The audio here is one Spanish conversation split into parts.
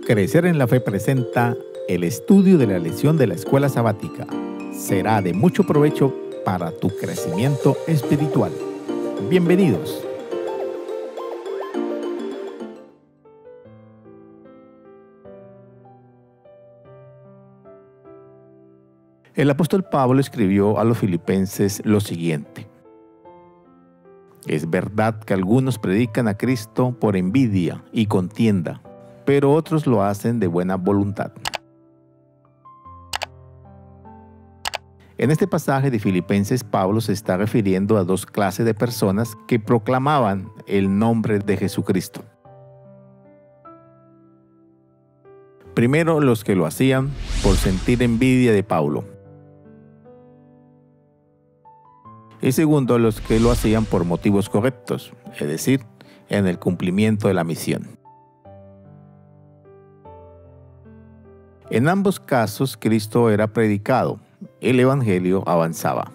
Crecer en la Fe presenta el estudio de la lección de la escuela sabática. Será de mucho provecho para tu crecimiento espiritual. Bienvenidos. El apóstol Pablo escribió a los filipenses lo siguiente: es verdad que algunos predican a Cristo por envidia y contienda, pero otros lo hacen de buena voluntad. En este pasaje de Filipenses, Pablo se está refiriendo a dos clases de personas que proclamaban el nombre de Jesucristo. Primero, los que lo hacían por sentir envidia de Pablo. Y segundo, los que lo hacían por motivos correctos, es decir, en el cumplimiento de la misión. En ambos casos, Cristo era predicado, el Evangelio avanzaba.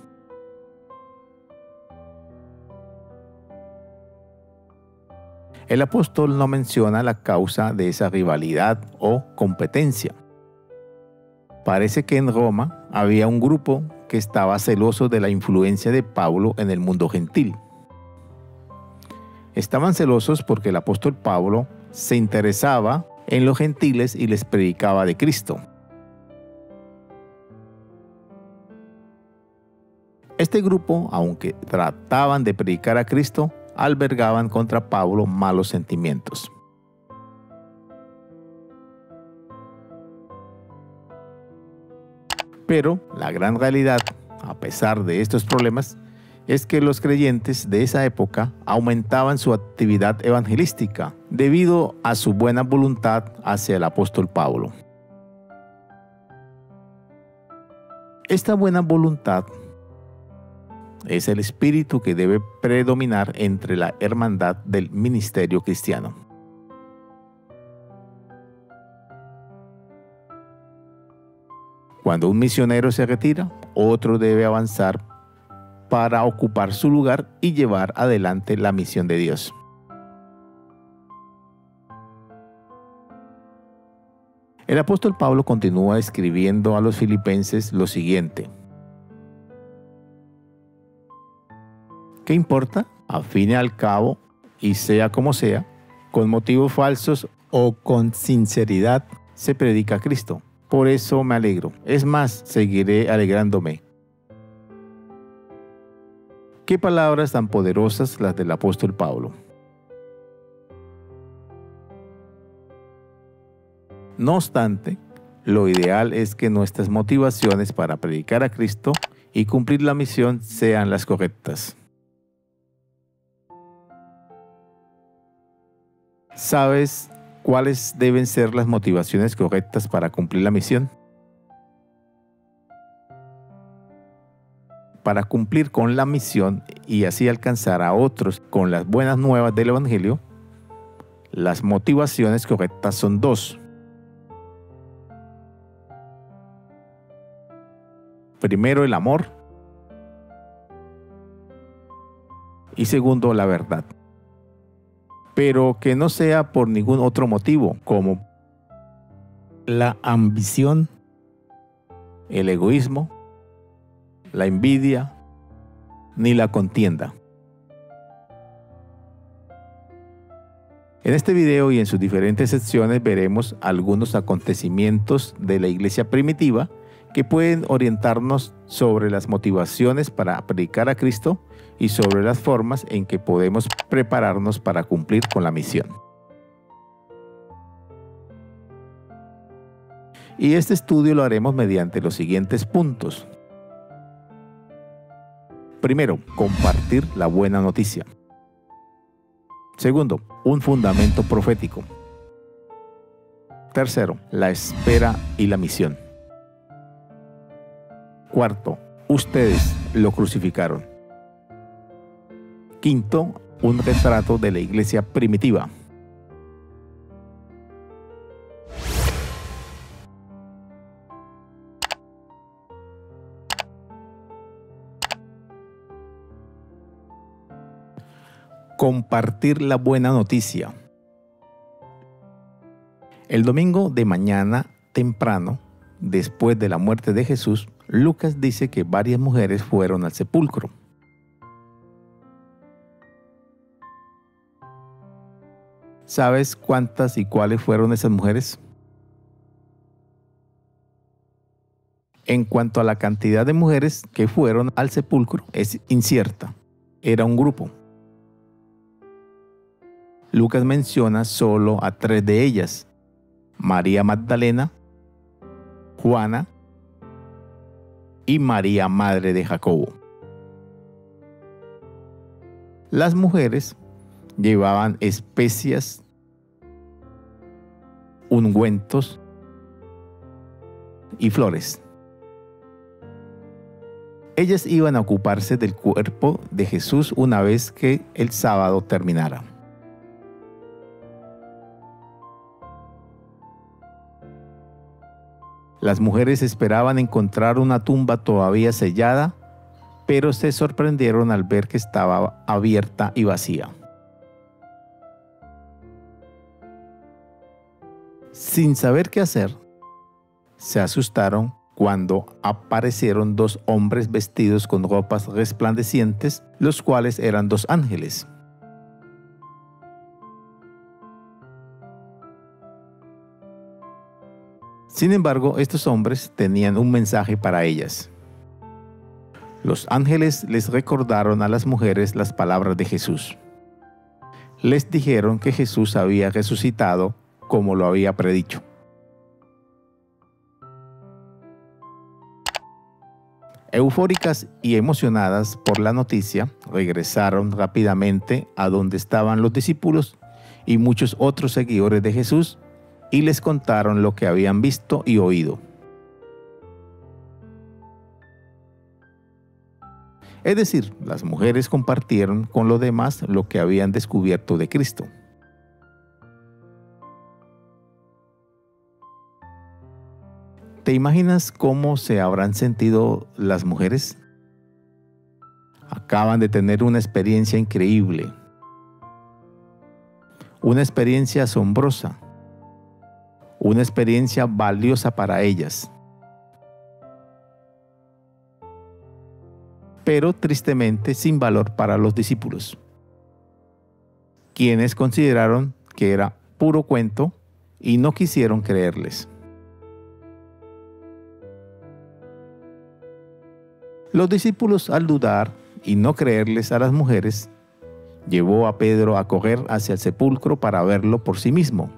El apóstol no menciona la causa de esa rivalidad o competencia. Parece que en Roma había un grupo que estaba celoso de la influencia de Pablo en el mundo gentil. Estaban celosos porque el apóstol Pablo se interesaba en los gentiles y les predicaba de Cristo. Este grupo, aunque trataban de predicar a Cristo, albergaban contra Pablo malos sentimientos. Pero la gran realidad, a pesar de estos problemas, es que los creyentes de esa época aumentaban su actividad evangelística debido a su buena voluntad hacia el apóstol Pablo. Esta buena voluntad es el espíritu que debe predominar entre la hermandad del ministerio cristiano. Cuando un misionero se retira, otro debe avanzar para ocupar su lugar y llevar adelante la misión de Dios. El apóstol Pablo continúa escribiendo a los filipenses lo siguiente: ¿qué importa? A fin y al cabo, y sea como sea, con motivos falsos o con sinceridad, se predica a Cristo. Por eso me alegro. Es más, seguiré alegrándome. Qué palabras tan poderosas las del apóstol Pablo. No obstante, lo ideal es que nuestras motivaciones para predicar a Cristo y cumplir la misión sean las correctas. ¿Sabes cuáles deben ser las motivaciones correctas para cumplir la misión? Para cumplir con la misión y así alcanzar a otros con las buenas nuevas del Evangelio, las motivaciones correctas son dos. Primero, el amor, y segundo, la verdad. Pero que no sea por ningún otro motivo, como la ambición, el egoísmo, la envidia, ni la contienda. En este video y en sus diferentes secciones veremos algunos acontecimientos de la iglesia primitiva que pueden orientarnos sobre las motivaciones para predicar a Cristo y sobre las formas en que podemos prepararnos para cumplir con la misión. Y este estudio lo haremos mediante los siguientes puntos. Primero, compartir la buena noticia. Segundo, un fundamento profético. Tercero, la espera y la misión. Cuarto, ustedes lo crucificaron. Quinto, un retrato de la iglesia primitiva. Compartir la buena noticia. El domingo de mañana temprano, después de la muerte de Jesús, Lucas dice que varias mujeres fueron al sepulcro. ¿Sabes cuántas y cuáles fueron esas mujeres? En cuanto a la cantidad de mujeres que fueron al sepulcro, es incierta. Era un grupo. Lucas menciona solo a 3 de ellas: María Magdalena, Juana y María, madre de Jacobo. Las mujeres llevaban especias, ungüentos y flores. Ellas iban a ocuparse del cuerpo de Jesús una vez que el sábado terminara. Las mujeres esperaban encontrar una tumba todavía sellada, pero se sorprendieron al ver que estaba abierta y vacía. Sin saber qué hacer, se asustaron cuando aparecieron 2 hombres vestidos con ropas resplandecientes, los cuales eran 2 ángeles. Sin embargo, estos hombres tenían un mensaje para ellas. Los ángeles les recordaron a las mujeres las palabras de Jesús. Les dijeron que Jesús había resucitado como lo había predicho. Eufóricas y emocionadas por la noticia, regresaron rápidamente a donde estaban los discípulos y muchos otros seguidores de Jesús, y les contaron lo que habían visto y oído. Es decir, las mujeres compartieron con los demás lo que habían descubierto de Cristo. ¿Te imaginas cómo se habrán sentido las mujeres? Acaban de tener una experiencia increíble, una experiencia asombrosa, una experiencia valiosa para ellas. Pero tristemente sin valor para los discípulos, quienes consideraron que era puro cuento y no quisieron creerles. Los discípulos, al dudar y no creerles a las mujeres, llevó a Pedro a correr hacia el sepulcro para verlo por sí mismo.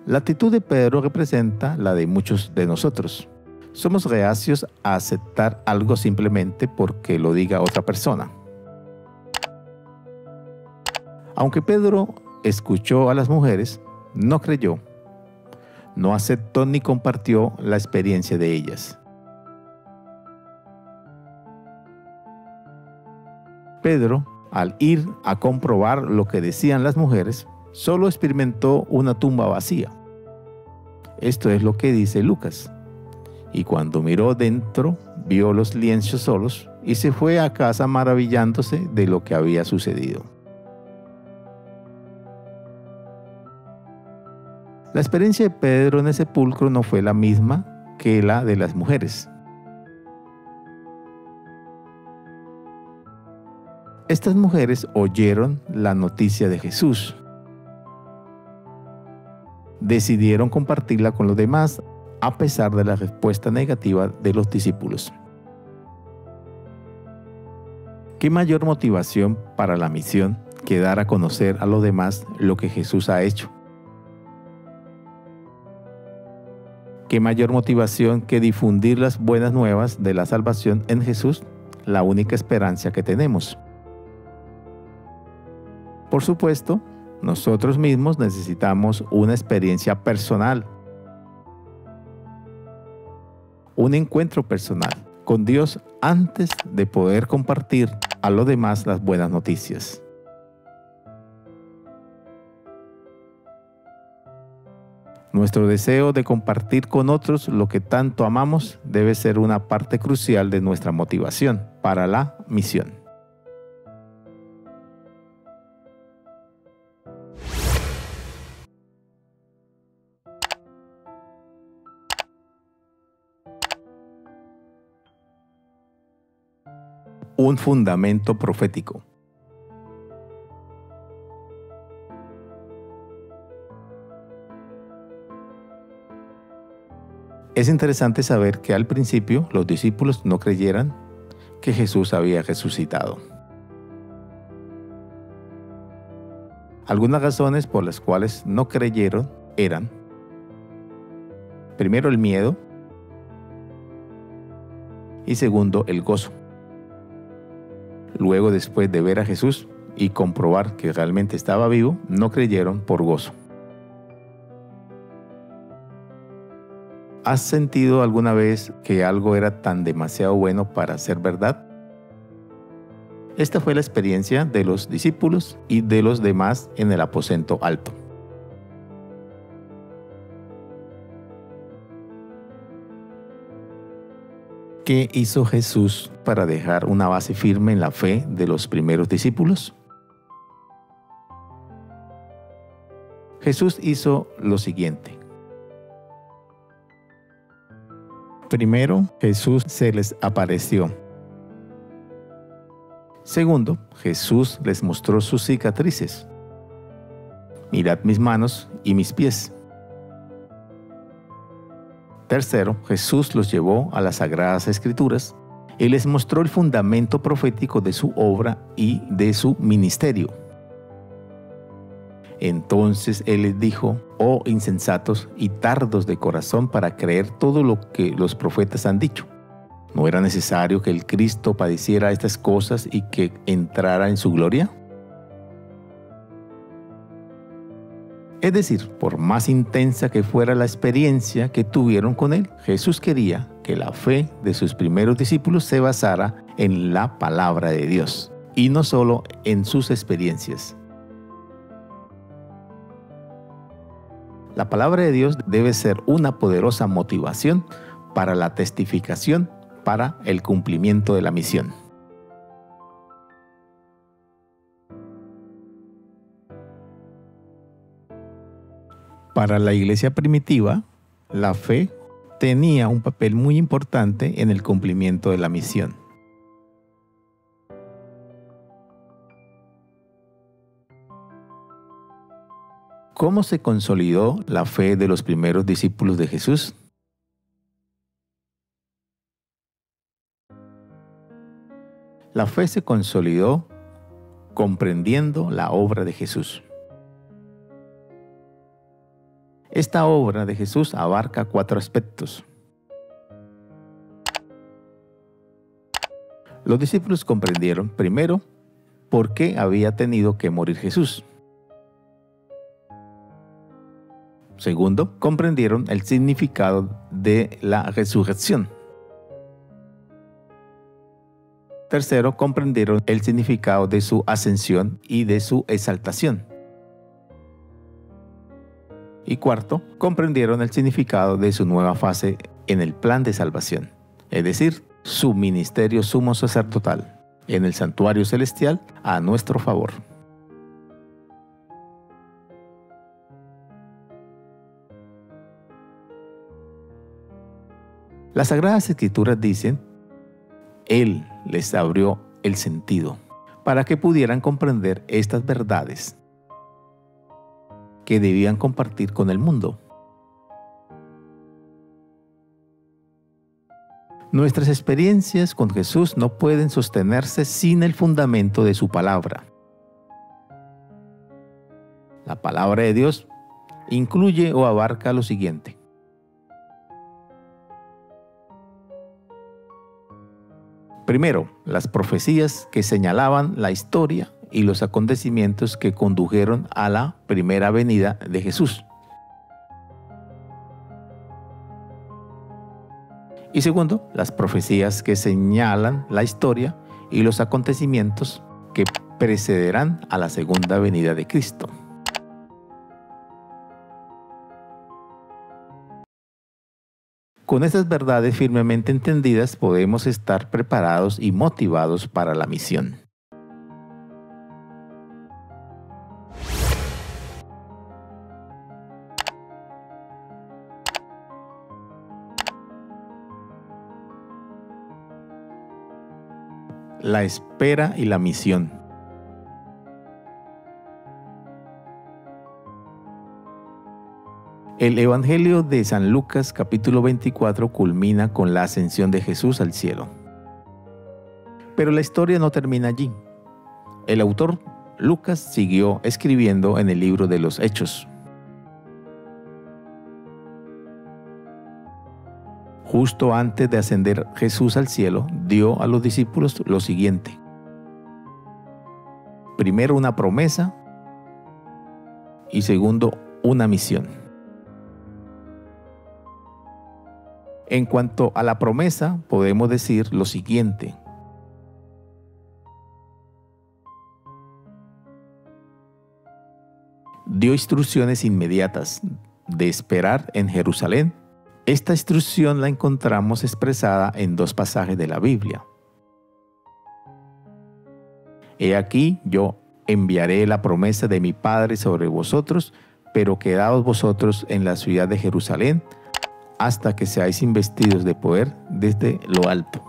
La actitud de Pedro representa la de muchos de nosotros. Somos reacios a aceptar algo simplemente porque lo diga otra persona. Aunque Pedro escuchó a las mujeres, no creyó, no aceptó ni compartió la experiencia de ellas. Pedro, al ir a comprobar lo que decían las mujeres, solo experimentó una tumba vacía. Esto es lo que dice Lucas. Y cuando miró dentro, vio los lienzos solos y se fue a casa maravillándose de lo que había sucedido. La experiencia de Pedro en el sepulcro no fue la misma que la de las mujeres. Estas mujeres oyeron la noticia de Jesús. Decidieron compartirla con los demás a pesar de la respuesta negativa de los discípulos. ¿Qué mayor motivación para la misión que dar a conocer a los demás lo que Jesús ha hecho? ¿Qué mayor motivación que difundir las buenas nuevas de la salvación en Jesús, la única esperanza que tenemos? Por supuesto, nosotros mismos necesitamos una experiencia personal, un encuentro personal con Dios antes de poder compartir a los demás las buenas noticias. Nuestro deseo de compartir con otros lo que tanto amamos debe ser una parte crucial de nuestra motivación para la misión. un fundamento profético. Es interesante saber que al principio los discípulos no creyeran que Jesús había resucitado. Algunas razones por las cuales no creyeron eran: primero, el miedo, y segundo, el gozo. Luego, después de ver a Jesús y comprobar que realmente estaba vivo, no creyeron por gozo. ¿Has sentido alguna vez que algo era tan demasiado bueno para ser verdad? Esta fue la experiencia de los discípulos y de los demás en el aposento alto. ¿Qué hizo Jesús para dejar una base firme en la fe de los primeros discípulos? Jesús hizo lo siguiente. Primero, Jesús se les apareció. Segundo, Jesús les mostró sus cicatrices. Mirad mis manos y mis pies. Tercero, Jesús los llevó a las Sagradas Escrituras y les mostró el fundamento profético de su obra y de su ministerio. Entonces Él les dijo: oh insensatos y tardos de corazón para creer todo lo que los profetas han dicho. ¿No era necesario que el Cristo padeciera estas cosas y que entrara en su gloria? Es decir, por más intensa que fuera la experiencia que tuvieron con Él, Jesús quería que la fe de sus primeros discípulos se basara en la palabra de Dios y no solo en sus experiencias. La palabra de Dios debe ser una poderosa motivación para la testificación, para el cumplimiento de la misión. Para la iglesia primitiva, la fe tenía un papel muy importante en el cumplimiento de la misión. ¿Cómo se consolidó la fe de los primeros discípulos de Jesús? La fe se consolidó comprendiendo la obra de Jesús. Esta obra de Jesús abarca 4 aspectos. Los discípulos comprendieron, primero, por qué había tenido que morir Jesús. Segundo, comprendieron el significado de la resurrección. Tercero, comprendieron el significado de su ascensión y de su exaltación. Y cuarto, comprendieron el significado de su nueva fase en el plan de salvación, es decir, su ministerio sumo sacerdotal en el santuario celestial a nuestro favor. Las Sagradas Escrituras dicen: Él les abrió el sentido para que pudieran comprender estas verdades que debían compartir con el mundo. Nuestras experiencias con Jesús no pueden sostenerse sin el fundamento de su palabra. La palabra de Dios incluye o abarca lo siguiente. Primero, las profecías que señalaban la historia y los acontecimientos que condujeron a la primera venida de Jesús. Y segundo, las profecías que señalan la historia y los acontecimientos que precederán a la segunda venida de Cristo. Con estas verdades firmemente entendidas podemos estar preparados y motivados para la misión. la espera y la misión. El Evangelio de San Lucas capítulo 24 culmina con la ascensión de Jesús al cielo. Pero la historia no termina allí. El autor Lucas siguió escribiendo en el libro de los Hechos. Justo antes de ascender Jesús al cielo, dio a los discípulos lo siguiente. Primero, una promesa y segundo, una misión. En cuanto a la promesa, podemos decir lo siguiente. Dio instrucciones inmediatas de esperar en Jerusalén. Esta instrucción la encontramos expresada en dos pasajes de la Biblia. He aquí, yo enviaré la promesa de mi Padre sobre vosotros, pero quedaos vosotros en la ciudad de Jerusalén hasta que seáis investidos de poder desde lo alto.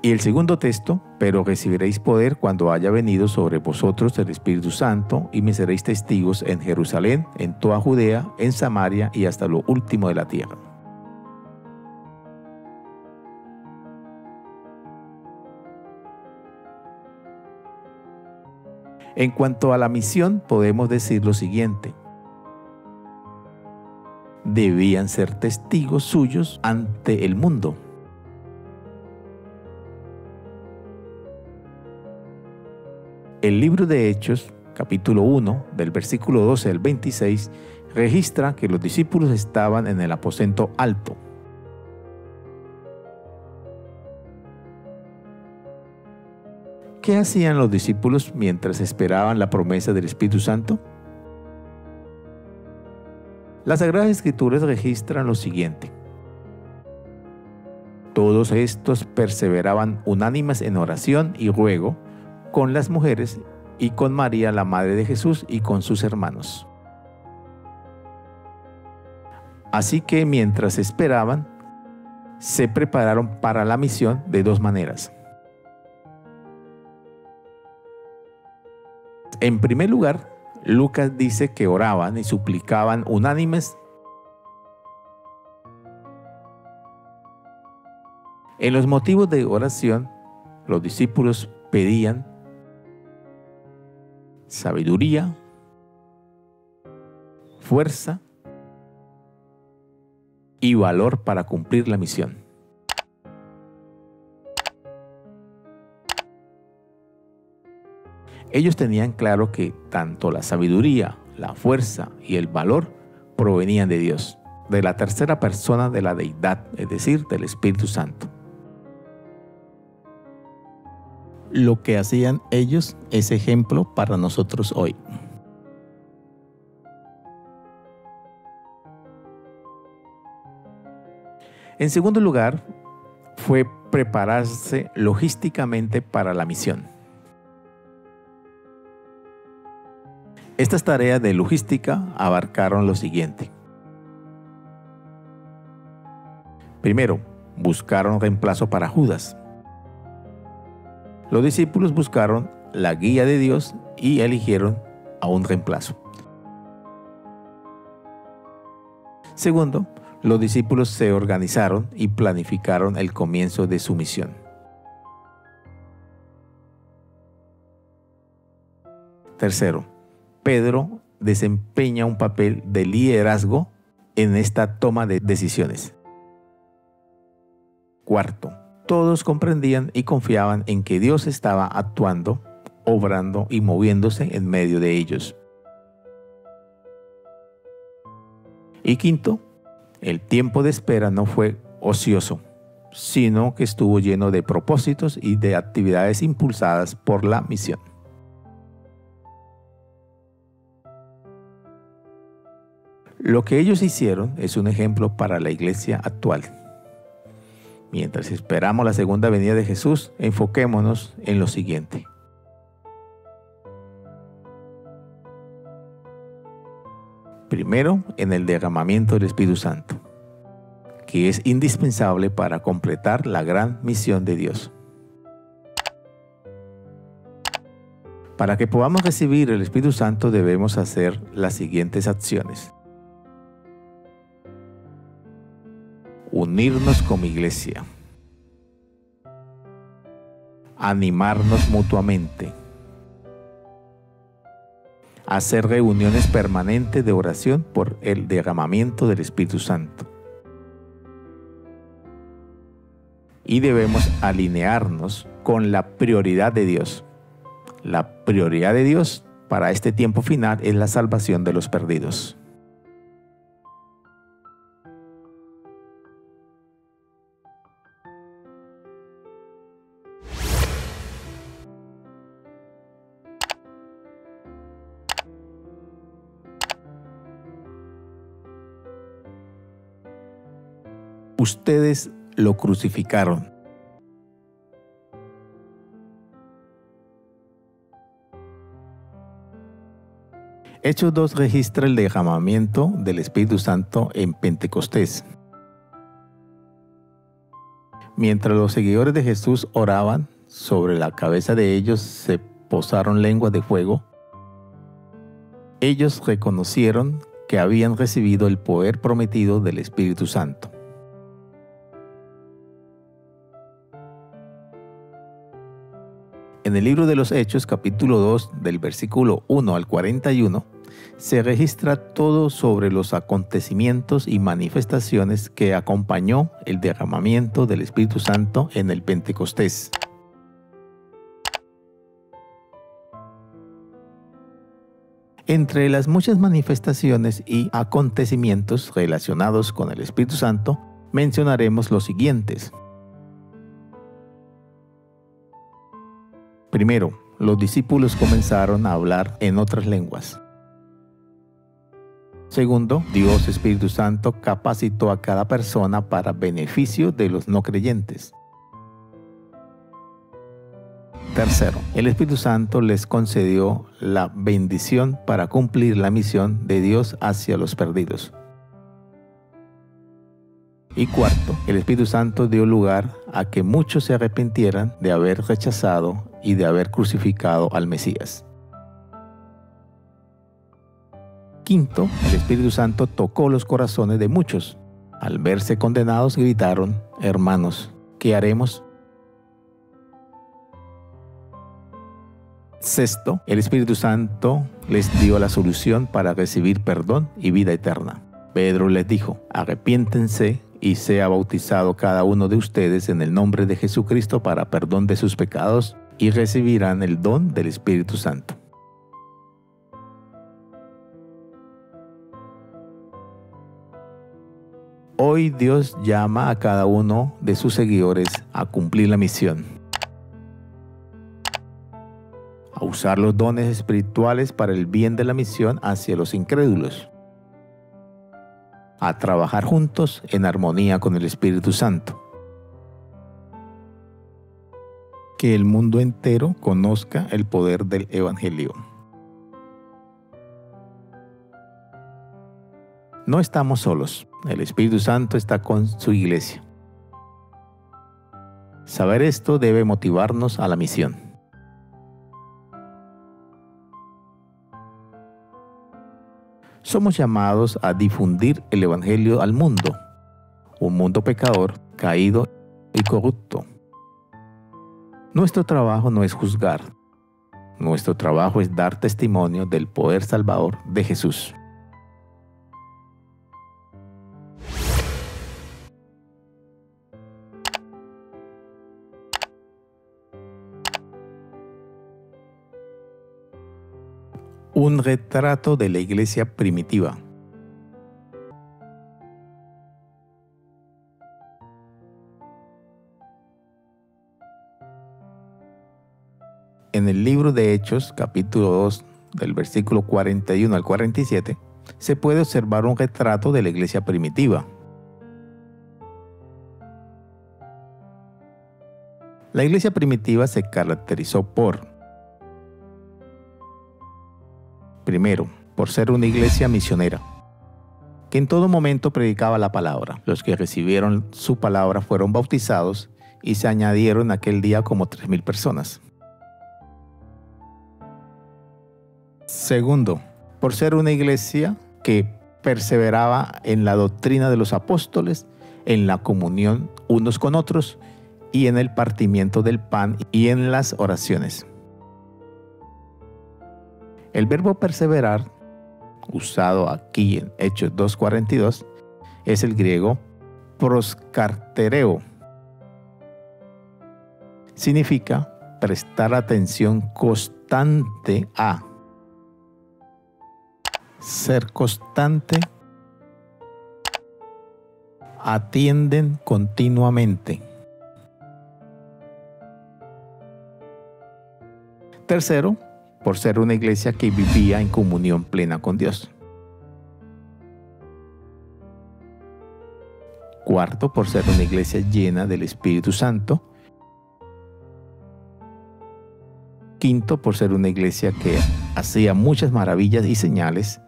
Y el segundo texto, pero recibiréis poder cuando haya venido sobre vosotros el Espíritu Santo, y me seréis testigos en Jerusalén, en toda Judea, en Samaria y hasta lo último de la tierra. En cuanto a la misión, podemos decir lo siguiente. Debían ser testigos suyos ante el mundo. El libro de Hechos, capítulo 1, del versículo 12 al 26, registra que los discípulos estaban en el aposento alto. ¿Qué hacían los discípulos mientras esperaban la promesa del Espíritu Santo? Las Sagradas Escrituras registran lo siguiente. Todos estos perseveraban unánimes en oración y ruego con las mujeres y con María, la madre de Jesús, y con sus hermanos. Así que mientras esperaban, se prepararon para la misión de dos maneras. En primer lugar, Lucas dice que oraban y suplicaban unánimes. En los motivos de oración, los discípulos pedían sabiduría, fuerza y valor para cumplir la misión. Ellos tenían claro que tanto la sabiduría, la fuerza y el valor provenían de Dios, de la tercera persona de la deidad, es decir, del Espíritu Santo. Lo que hacían ellos es ejemplo para nosotros hoy. En segundo lugar, fue prepararse logísticamente para la misión. Estas tareas de logística abarcaron lo siguiente. Primero, buscaron reemplazo para Judas. Los discípulos buscaron la guía de Dios y eligieron a un reemplazo. Segundo, los discípulos se organizaron y planificaron el comienzo de su misión. Tercero, Pedro desempeña un papel de liderazgo en esta toma de decisiones. Cuarto, todos comprendían y confiaban en que Dios estaba actuando, obrando y moviéndose en medio de ellos. Y quinto, el tiempo de espera no fue ocioso, sino que estuvo lleno de propósitos y de actividades impulsadas por la misión. Lo que ellos hicieron es un ejemplo para la iglesia actual. Mientras esperamos la segunda venida de Jesús, enfoquémonos en lo siguiente. Primero, en el derramamiento del Espíritu Santo. que es indispensable para completar la gran misión de Dios. Para que podamos recibir el Espíritu Santo debemos hacer las siguientes acciones. Unirnos como iglesia. Animarnos mutuamente. Hacer reuniones permanentes de oración por el derramamiento del Espíritu Santo. Y debemos alinearnos con la prioridad de Dios. La prioridad de Dios para este tiempo final es la salvación de los perdidos. Ustedes lo crucificaron. Hechos 2 registra el derramamiento del Espíritu Santo en Pentecostés. Mientras los seguidores de Jesús oraban, sobre la cabeza de ellos se posaron lenguas de fuego. Ellos reconocieron que habían recibido el poder prometido del Espíritu Santo. En el libro de los Hechos, capítulo 2, del versículo 1 al 41, se registra todo sobre los acontecimientos y manifestaciones que acompañó el derramamiento del Espíritu Santo en el Pentecostés. Entre las muchas manifestaciones y acontecimientos relacionados con el Espíritu Santo, mencionaremos los siguientes. Primero, los discípulos comenzaron a hablar en otras lenguas. Segundo, Dios Espíritu Santo capacitó a cada persona para beneficio de los no creyentes. Tercero, el Espíritu Santo les concedió la bendición para cumplir la misión de Dios hacia los perdidos. Y cuarto, el Espíritu Santo dio lugar a que muchos se arrepintieran de haber rechazado y de haber crucificado al Mesías. Quinto, el Espíritu Santo tocó los corazones de muchos. Al verse condenados gritaron: hermanos, ¿qué haremos? Sexto, el Espíritu Santo les dio la solución para recibir perdón y vida eterna. Pedro les dijo: arrepiéntense y sea bautizado cada uno de ustedes en el nombre de Jesucristo para perdón de sus pecados y recibirán el don del Espíritu Santo. Hoy Dios llama a cada uno de sus seguidores a cumplir la misión, a usar los dones espirituales para el bien de la misión hacia los incrédulos, a trabajar juntos en armonía con el Espíritu Santo. Que el mundo entero conozca el poder del Evangelio. No estamos solos, el Espíritu Santo está con su iglesia. Saber esto debe motivarnos a la misión. Somos llamados a difundir el Evangelio al mundo, un mundo pecador, caído y corrupto. Nuestro trabajo no es juzgar, nuestro trabajo es dar testimonio del poder salvador de Jesús. Un retrato de la iglesia primitiva. En el libro de Hechos, capítulo 2, del versículo 41 al 47, se puede observar un retrato de la iglesia primitiva. La iglesia primitiva se caracterizó primero, por ser una iglesia misionera, que en todo momento predicaba la palabra. Los que recibieron su palabra fueron bautizados y se añadieron aquel día como 3,000 personas. Segundo, por ser una iglesia que perseveraba en la doctrina de los apóstoles, en la comunión unos con otros y en el partimiento del pan y en las oraciones. El verbo perseverar, usado aquí en Hechos 2:42, es el griego proskartereo. Significa prestar atención constante a, ser constante, atienden continuamente. Tercero, por ser una iglesia que vivía en comunión plena con Dios. Cuarto, por ser una iglesia llena del Espíritu Santo. Quinto, por ser una iglesia que hacía muchas maravillas y señales.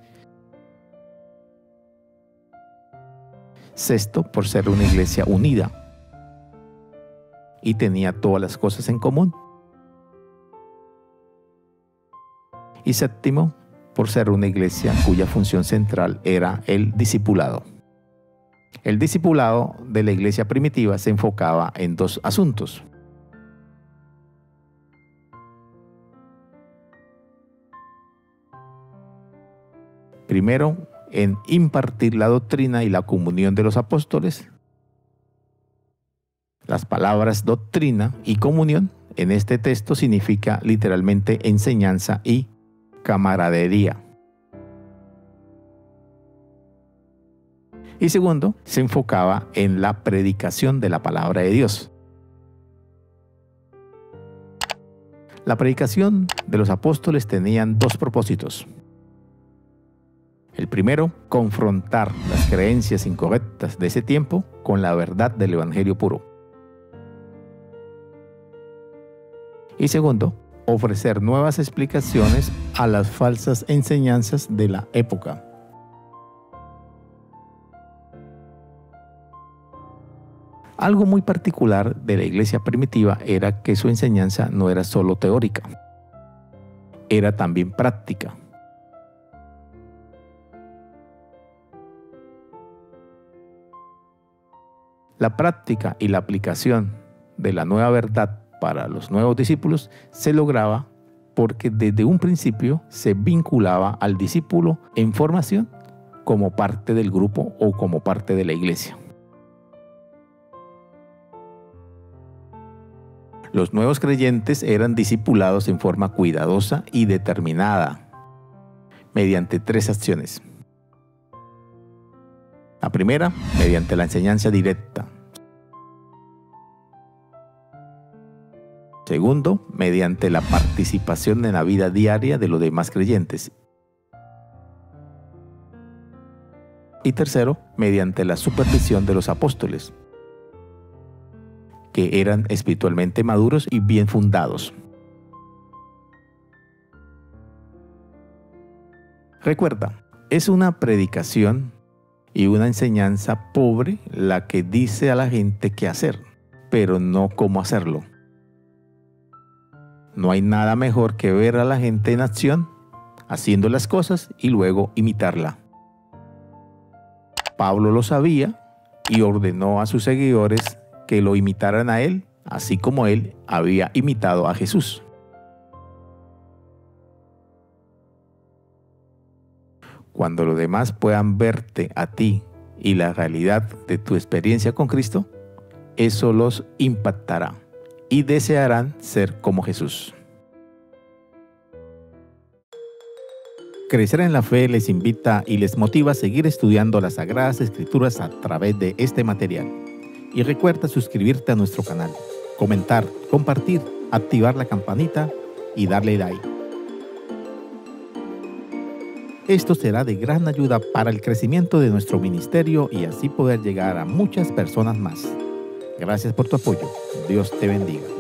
Sexto, por ser una iglesia unida y tenía todas las cosas en común. Y séptimo, por ser una iglesia cuya función central era el discipulado. El discipulado de la iglesia primitiva se enfocaba en dos asuntos. Primero, en impartir la doctrina y la comunión de los apóstoles. Las palabras doctrina y comunión en este texto significa literalmente enseñanza y camaradería. Y segundo, se enfocaba en la predicación de la palabra de Dios. La predicación de los apóstoles tenían dos propósitos. El primero, confrontar las creencias incorrectas de ese tiempo con la verdad del Evangelio puro. Y segundo, ofrecer nuevas explicaciones a las falsas enseñanzas de la época. Algo muy particular de la iglesia primitiva era que su enseñanza no era solo teórica, era también práctica. La práctica y la aplicación de la nueva verdad para los nuevos discípulos se lograba porque desde un principio se vinculaba al discípulo en formación como parte del grupo o como parte de la iglesia. Los nuevos creyentes eran discipulados en forma cuidadosa y determinada mediante tres acciones. La primera, mediante la enseñanza directa. Segundo, mediante la participación en la vida diaria de los demás creyentes. Y tercero, mediante la supervisión de los apóstoles, que eran espiritualmente maduros y bien fundados. Recuerda, es una predicación y una enseñanza pobre la que dice a la gente qué hacer, pero no cómo hacerlo. No hay nada mejor que ver a la gente en acción, haciendo las cosas y luego imitarla. Pablo lo sabía y ordenó a sus seguidores que lo imitaran a él, así como él había imitado a Jesús. Cuando los demás puedan verte a ti y la realidad de tu experiencia con Cristo, eso los impactará y desearán ser como Jesús. Crecer en la Fe les invita y les motiva a seguir estudiando las Sagradas Escrituras a través de este material. Y recuerda suscribirte a nuestro canal, comentar, compartir, activar la campanita y darle like. Esto será de gran ayuda para el crecimiento de nuestro ministerio y así poder llegar a muchas personas más. Gracias por tu apoyo. Dios te bendiga.